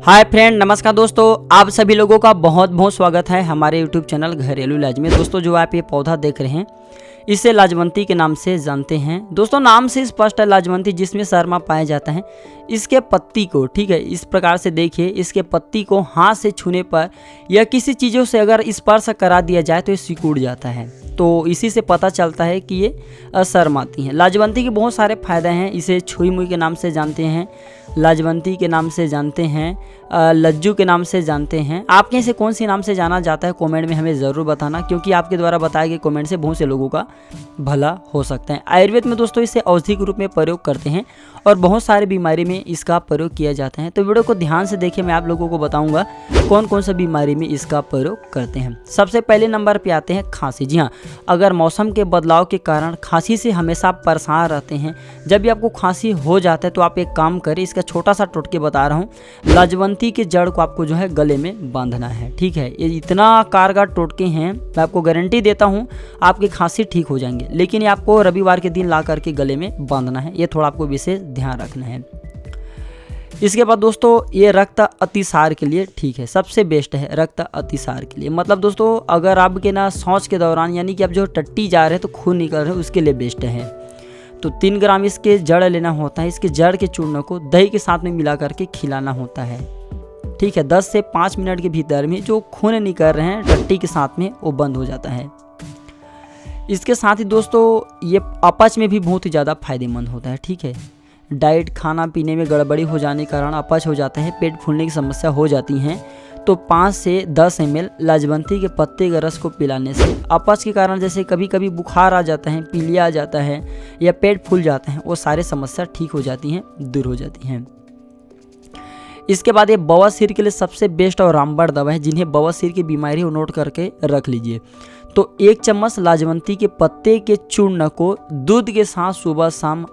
Hi friend, नमस्कार दोस्तों। आप सभी लोगों का बहुत बहुत स्वागत है हमारे यूट्यूब चैनल घरेलू इलाज में। दोस्तों जो आप ये पौधा देख रहे हैं इसे लाजवंती के नाम से जानते हैं। दोस्तों नाम से स्पष्ट है लाजवंती, जिसमें शर्मा पाया जाता है। इसके पत्ती को ठीक है इस प्रकार से देखिए, इसके पत्ती को हाथ से छूने पर या किसी चीज़ों से अगर स्पर्श करा दिया जाए तो ये सिकुड़ जाता है। तो इसी से पता चलता है कि ये शर्माती हैं। लाजवंती के बहुत सारे फायदे हैं। इसे छुई मुई के नाम से जानते हैं, लाजवंती के नाम से जानते हैं, लज्जू के नाम से जानते हैं। आपके इसे कौन सी नाम से जाना जाता है कमेंट में हमें ज़रूर बताना, क्योंकि आपके द्वारा बताए गए कमेंट से बहुत से लोगों का भला हो सकता है। आयुर्वेद में दोस्तों इसे औषधि के रूप में प्रयोग करते हैं और बहुत सारी बीमारी में इसका प्रयोग किया जाता है। तो वीडियो को ध्यान से देखिए, मैं आप लोगों को बताऊंगा कौन कौन सा बीमारी में इसका प्रयोग करते हैं। सबसे पहले नंबर पे आते हैं खांसी। जी हाँ, अगर मौसम के बदलाव के कारण खांसी से हमेशा परेशान रहते हैं, जब भी आपको खांसी हो जाता है तो आप एक काम करें, इसका छोटा सा टोटके बता रहा हूँ। लाजवंती के जड़ को आपको जो है गले में बांधना है। ठीक है, ये इतना कारगर टोटके हैं, मैं आपको गारंटी देता हूँ आपकी खांसी ठीक हो जाएंगे। लेकिन ये आपको रविवार के दिन ला करके गले में बांधना है, ये थोड़ा आपको विशेष ध्यान रखना है। इसके बाद दोस्तों ये रक्त अतिसार के लिए ठीक है, सबसे बेस्ट है रक्त अतिसार के लिए। मतलब दोस्तों अगर आपके ना शौच के दौरान यानी कि आप जो टट्टी जा रहे हैं तो खून निकल रहे हैं, उसके लिए बेस्ट है। तो 3 ग्राम इसके जड़ लेना होता है। इसके जड़ के चूर्ण को दही के साथ में मिला करके खिलाना होता है। ठीक है, 10 से 5 मिनट के भीतर में जो खून निकल रहे हैं टट्टी के साथ में वो बंद हो जाता है। इसके साथ ही दोस्तों ये अपच में भी बहुत ही ज़्यादा फायदेमंद होता है। ठीक है, डाइट खाना पीने में गड़बड़ी हो जाने के कारण अपच हो जाता है, पेट फूलने की समस्या हो जाती है, तो 5 से 10 ml लाजवंती के पत्ते के रस को पिलाने से अपच के कारण जैसे कभी कभी बुखार आ जाता है, पीलिया आ जाता है या पेट फूल जाता है, वो सारे समस्या ठीक हो जाती हैं, दूर हो जाती हैं। इसके बाद ये बवासीर के लिए सबसे बेस्ट और रामबाण दवा है। जिन्हें बवासीर की बीमारी हो नोट करके रख लीजिए। तो 1 चम्मच लाजवंती के पत्ते के चूर्ण को दूध के साथ सुबह शाम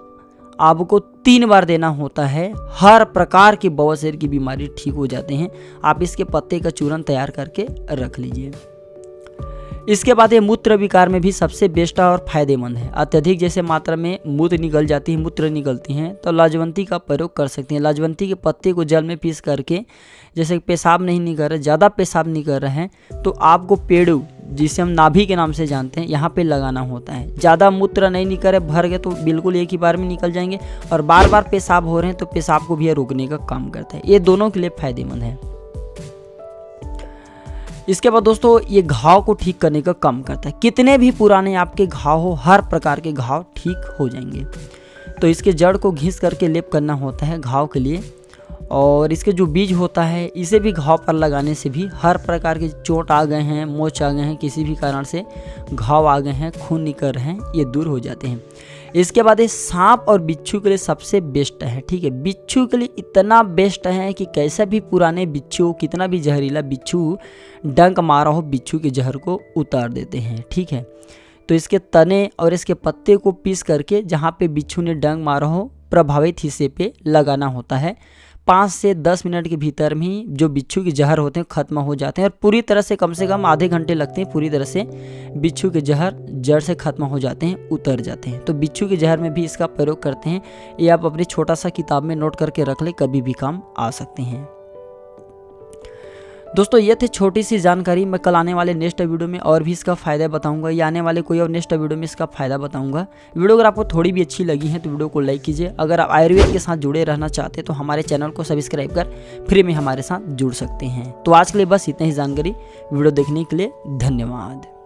आपको 3 बार देना होता है। हर प्रकार की बवासीर की बीमारी ठीक हो जाते हैं। आप इसके पत्ते का चूर्ण तैयार करके रख लीजिए। इसके बाद ये मूत्र विकार में भी सबसे बेस्ट और फायदेमंद है। अत्यधिक जैसे मात्रा में मूत्र निकलती हैं तो लाजवंती का प्रयोग कर सकते हैं। लाजवंती के पत्ते को जल में पीस करके, जैसे पेशाब नहीं निकल रहे, ज़्यादा पेशाब निकल रहे हैं, तो आपको पेड़ू जिसे हम नाभि के नाम से जानते हैं यहाँ पे लगाना होता है। ज़्यादा मूत्र नहीं निकल रहे, भर गए तो बिल्कुल एक ही बार में निकल जाएंगे, और बार बार पेशाब हो रहे हैं तो पेशाब को भी रोकने का काम करता है। ये दोनों के लिए फायदेमंद है। इसके बाद दोस्तों ये घाव को ठीक करने का काम करता है। कितने भी पुराने आपके घाव हो, हर प्रकार के घाव ठीक हो जाएंगे। तो इसके जड़ को घिस करके लेप करना होता है घाव के लिए, और इसके जो बीज होता है इसे भी घाव पर लगाने से भी हर प्रकार के चोट आ गए हैं, मोच आ गए हैं, किसी भी कारण से घाव आ गए हैं, खून निकल रहे हैं, ये दूर हो जाते हैं। इसके बाद ये सांप और बिच्छू के लिए सबसे बेस्ट है। ठीक है, बिच्छू के लिए इतना बेस्ट है कि कैसा भी पुराने बिच्छू, कितना भी जहरीला बिच्छू डंक मारा हो, बिच्छू के जहर को उतार देते हैं। ठीक है, तो इसके तने और इसके पत्ते को पीस करके जहाँ पे बिच्छू ने डंक मारा हो प्रभावित हिस्से पे लगाना होता है। 5 से 10 मिनट के भीतर में ही जो बिच्छू के जहर होते हैं खत्म हो जाते हैं, और पूरी तरह से कम आधे घंटे लगते हैं, पूरी तरह से बिच्छू के जहर जड़ से खत्म हो जाते हैं, उतर जाते हैं। तो बिच्छू के जहर में भी इसका प्रयोग करते हैं। ये आप अपनी छोटा सा किताब में नोट करके रख ले, कभी भी काम आ सकते हैं। दोस्तों ये थे छोटी सी जानकारी। मैं कल आने वाले नेक्स्ट वीडियो में और भी इसका फ़ायदा बताऊंगा, या आने वाले कोई और नेक्स्ट वीडियो में इसका फ़ायदा बताऊंगा। वीडियो अगर आपको थोड़ी भी अच्छी लगी है तो वीडियो को लाइक कीजिए। अगर आप आयुर्वेद के साथ जुड़े रहना चाहते हैं तो हमारे चैनल को सब्सक्राइब कर फ्री में हमारे साथ जुड़ सकते हैं। तो आज के लिए बस इतना ही जानकारी। वीडियो देखने के लिए धन्यवाद।